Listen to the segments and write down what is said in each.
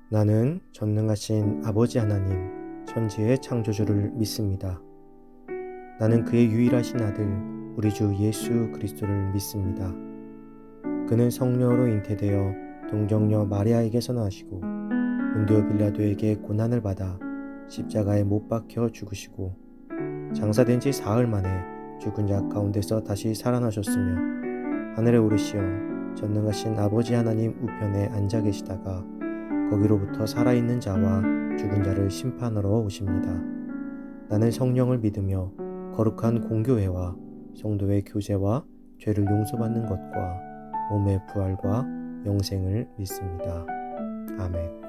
나는 전능하신 아버지 하나님, 천지의 창조주를 믿습니다. 나는 그의 유일하신 아들, 우리 주 예수 그리스도를 믿습니다. 그는 성령으로 잉태되어 동정녀 마리아에게서 나시고 본디오 빌라도에게 고난을 받아 십자가에 못 박혀 죽으시고 장사된 지 사흘 만에 죽은 자 가운데서 다시 살아나셨으며 하늘에 오르시어 전능하신 아버지 하나님 우편에 앉아 계시다가 거기로부터 살아있는 자와 죽은 자를 심판하러 오십니다. 나는 성령을 믿으며 거룩한 공교회와 성도의 교제와 죄를 용서받는 것과 몸의 부활과 영생을 믿습니다. 아멘.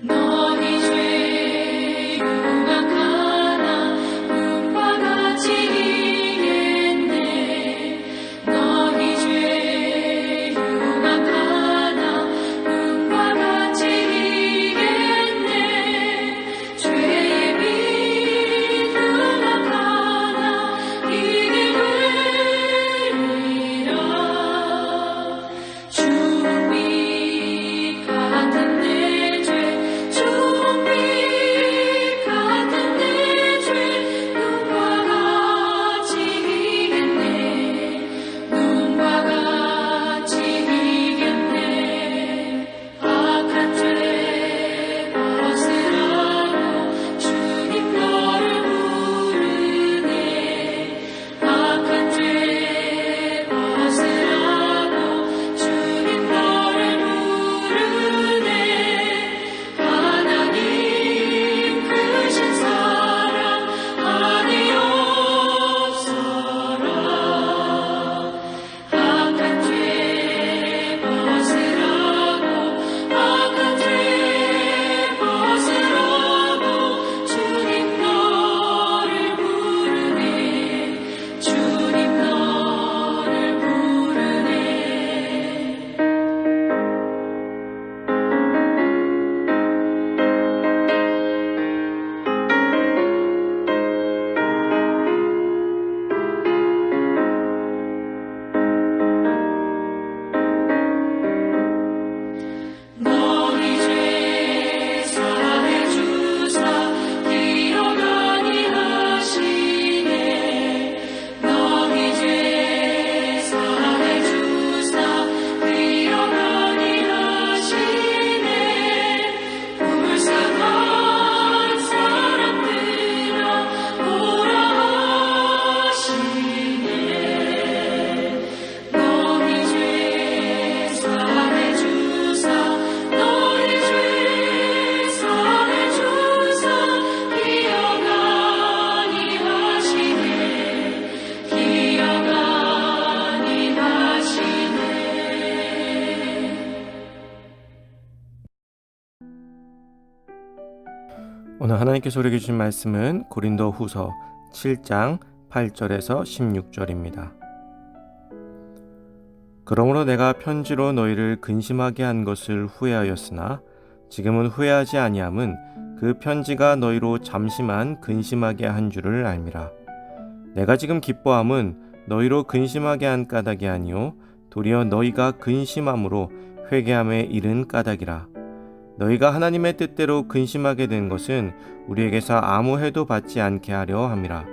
너희 죄 흉악하나 눈과 같이 이겠네. 너희 죄 흉악하나 눈과 같이 이겠네. 죄의 빛 흉악하나 이게 되리라. 주빛 같은 내 죄 주빛 같은 내 죄 눈과 같이 이겠네. 눈과 같이 이겠네. 악한 죄 벗으라고 주님 너를 부르네. 악한 죄 벗으라고 주님 너를 부르네. 하나님 크신 사랑 안에 없어라. 악한 죄 벗으라고 악한 죄 벗으라고 주님 너를 부르네. 주님 너를 부르네. 너희 죄 사해 주사 기억 아니하시네. 너희 죄 사해 주사 기억 아니하시네. 불쌍한 사람들아 오라 하시네. 너희 죄 사해 주사 너희 죄 사해 주사 기억 아니하시네. 기억 아니하시네. 오늘 하나님께서 우리에게 주신 말씀은 고린도 후서 7장 8절에서 16절입니다. 그러므로 내가 편지로 너희를 근심하게 한 것을 후회하였으나 지금은 후회하지 아니함은 그 편지가 너희로 잠시만 근심하게 한 줄을 알미라. 내가 지금 기뻐함은 너희로 근심하게 한 까닭이 아니요 도리어 너희가 근심함으로 회개함에 이른 까닭이라. 너희가 하나님의 뜻대로 근심하게 된 것은 우리에게서 아무 해도 받지 않게 하려 함이라.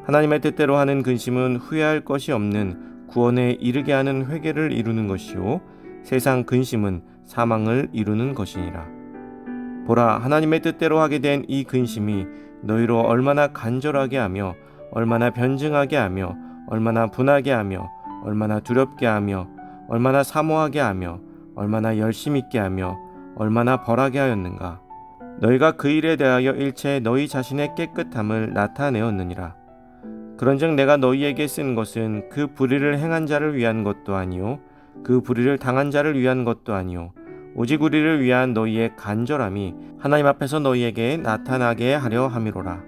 하나님의 뜻대로 하는 근심은 후회할 것이 없는 구원에 이르게 하는 회개를 이루는 것이요 세상 근심은 사망을 이루는 것이니라. 보라, 하나님의 뜻대로 하게 된 이 근심이 너희로 얼마나 간절하게 하며 얼마나 변증하게 하며 얼마나 분하게 하며 얼마나 두렵게 하며 얼마나 사모하게 하며 얼마나 열심 있게 하며 얼마나 벌하게 하였는가. 너희가 그 일에 대하여 일체 너희 자신의 깨끗함을 나타내었느니라. 그런즉 내가 너희에게 쓴 것은 그 불의를 행한 자를 위한 것도 아니요 그 불의를 당한 자를 위한 것도 아니요 오직 우리를 위한 너희의 간절함이 하나님 앞에서 너희에게 나타나게 하려 함이로라.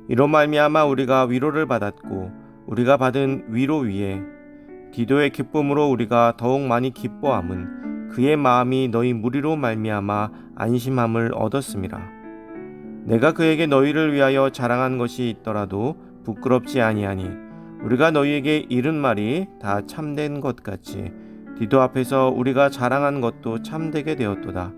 이로 말미암아 우리가 위로를 받았고 우리가 받은 위로 위에 디도의 기쁨으로 우리가 더욱 많이 기뻐함은 그의 마음이 너희 무리로 말미암아 안심함을 얻었음이라. 내가 그에게 너희를 위하여 자랑한 것이 있더라도 부끄럽지 아니하니 우리가 너희에게 이른 말이 다 참된 것 같이 디도 앞에서 우리가 자랑한 것도 참되게 되었도다.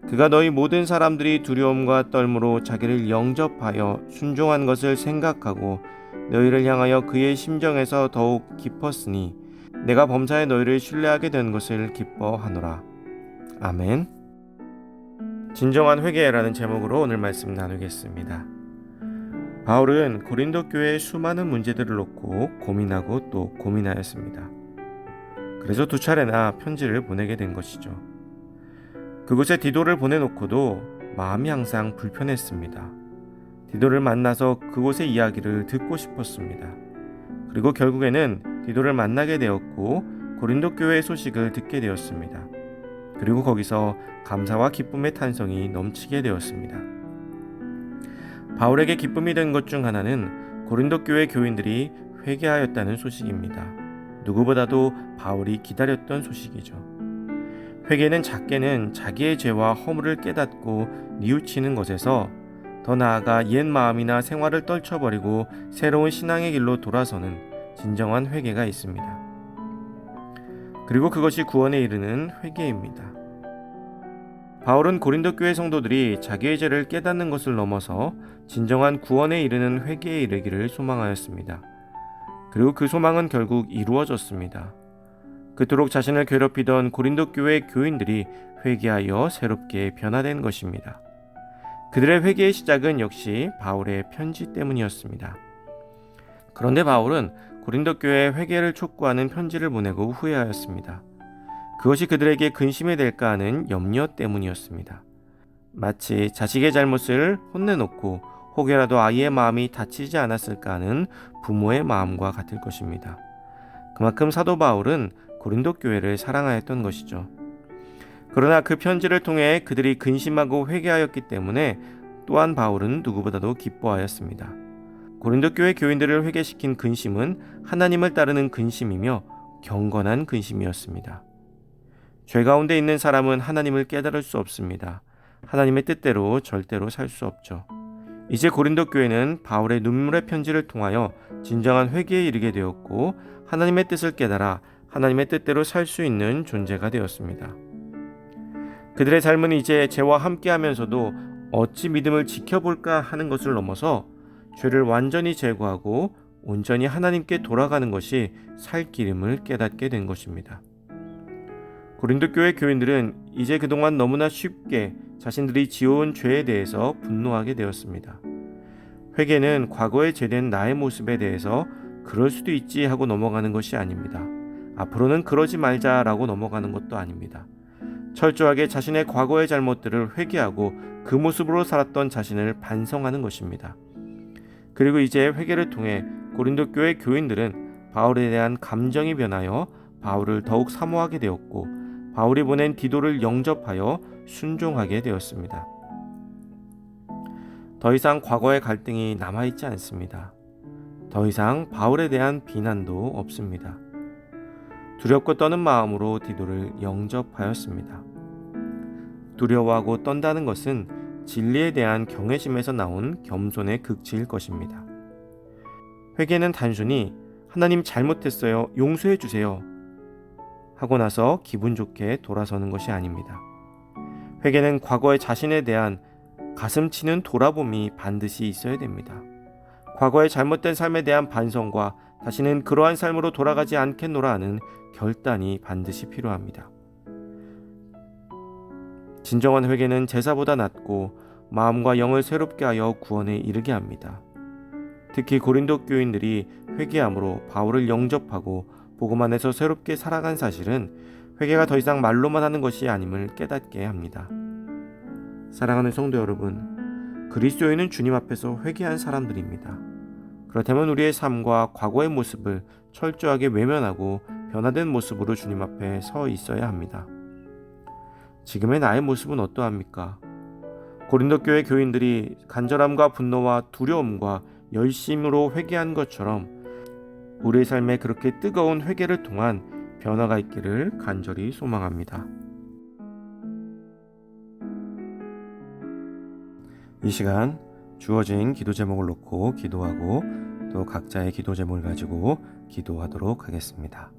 그가 너희 모든 사람들이 두려움과 떨므로 자기를 영접하여 순종한 것을 생각하고 너희를 향하여 그의 심정에서 더욱 깊었으니 내가 범사에 너희를 신뢰하게 된 것을 기뻐하노라. 아멘. 진정한 회개라는 제목으로 오늘 말씀 나누겠습니다. 바울은 고린도 교회의 수많은 문제들을 놓고 고민하고 또 고민하였습니다. 그래서 2차례나 편지를 보내게 된 것이죠. 그곳에 디도를 보내놓고도 마음이 항상 불편했습니다. 디도를 만나서 그곳의 이야기를 듣고 싶었습니다. 그리고 결국에는 디도를 만나게 되었고 고린도 교회의 소식을 듣게 되었습니다. 그리고 거기서 감사와 기쁨의 탄성이 넘치게 되었습니다. 바울에게 기쁨이 된 것 중 하나는 고린도 교회 교인들이 회개하였다는 소식입니다. 누구보다도 바울이 기다렸던 소식이죠. 회개는 작게는 자기의 죄와 허물을 깨닫고 뉘우치는 것에서 더 나아가 옛 마음이나 생활을 떨쳐버리고 새로운 신앙의 길로 돌아서는 진정한 회개가 있습니다. 그리고 그것이 구원에 이르는 회개입니다. 바울은 고린도 교회 성도들이 자기의 죄를 깨닫는 것을 넘어서 진정한 구원에 이르는 회개에 이르기를 소망하였습니다. 그리고 그 소망은 결국 이루어졌습니다. 그토록 자신을 괴롭히던 고린도 교회 교인들이 회개하여 새롭게 변화된 것입니다. 그들의 회개의 시작은 역시 바울의 편지 때문이었습니다. 그런데 바울은 고린도 교회에 회개를 촉구하는 편지를 보내고 후회하였습니다. 그것이 그들에게 근심이 될까 하는 염려 때문이었습니다. 마치 자식의 잘못을 혼내놓고 혹여라도 아이의 마음이 다치지 않았을까 하는 부모의 마음과 같을 것입니다. 그만큼 사도 바울은 고린도 교회를 사랑하였던 것이죠. 그러나 그 편지를 통해 그들이 근심하고 회개하였기 때문에 또한 바울은 누구보다도 기뻐하였습니다. 고린도 교회 교인들을 회개시킨 근심은 하나님을 따르는 근심이며 경건한 근심이었습니다. 죄 가운데 있는 사람은 하나님을 깨달을 수 없습니다. 하나님의 뜻대로 절대로 살 수 없죠. 이제 고린도 교회는 바울의 눈물의 편지를 통하여 진정한 회개에 이르게 되었고 하나님의 뜻을 깨달아 하나님의 뜻대로 살 수 있는 존재가 되었습니다. 그들의 삶은 이제 죄와 함께하면서도 어찌 믿음을 지켜볼까 하는 것을 넘어서 죄를 완전히 제거하고 온전히 하나님께 돌아가는 것이 살 길임을 깨닫게 된 것입니다. 고린도 교회 교인들은 이제 그동안 너무나 쉽게 자신들이 지어온 죄에 대해서 분노하게 되었습니다. 회개는 과거에 죄된 나의 모습에 대해서 그럴 수도 있지 하고 넘어가는 것이 아닙니다. 앞으로는 그러지 말자라고 넘어가는 것도 아닙니다. 철저하게 자신의 과거의 잘못들을 회개하고 그 모습으로 살았던 자신을 반성하는 것입니다. 그리고 이제 회개를 통해 고린도 교회 교인들은 바울에 대한 감정이 변하여 바울을 더욱 사모하게 되었고 바울이 보낸 디도를 영접하여 순종하게 되었습니다. 더 이상 과거의 갈등이 남아있지 않습니다. 더 이상 바울에 대한 비난도 없습니다. 두렵고 떠는 마음으로 디도를 영접하였습니다. 두려워하고 떤다는 것은 진리에 대한 경외심에서 나온 겸손의 극치일 것입니다. 회개는 단순히 하나님 잘못했어요, 용서해 주세요 하고 나서 기분 좋게 돌아서는 것이 아닙니다. 회개는 과거의 자신에 대한 가슴 치는 돌아봄이 반드시 있어야 됩니다. 과거의 잘못된 삶에 대한 반성과 다시는 그러한 삶으로 돌아가지 않겠노라 하는 결단이 반드시 필요합니다. 진정한 회개는 제사보다 낫고 마음과 영을 새롭게 하여 구원에 이르게 합니다. 특히 고린도 교인들이 회개함으로 바울을 영접하고 복음 안에서 새롭게 살아간 사실은 회개가 더 이상 말로만 하는 것이 아님을 깨닫게 합니다. 사랑하는 성도 여러분, 그리스도인은 주님 앞에서 회개한 사람들입니다. 그렇다면 우리의 삶과 과거의 모습을 철저하게 외면하고 변화된 모습으로 주님 앞에 서 있어야 합니다. 지금의 나의 모습은 어떠합니까? 고린도 교회 교인들이 간절함과 분노와 두려움과 열심으로 회개한 것처럼 우리의 삶에 그렇게 뜨거운 회개를 통한 변화가 있기를 간절히 소망합니다. 이 시간 주어진 기도 제목을 놓고 기도하고 또 각자의 기도 제목을 가지고 기도하도록 하겠습니다.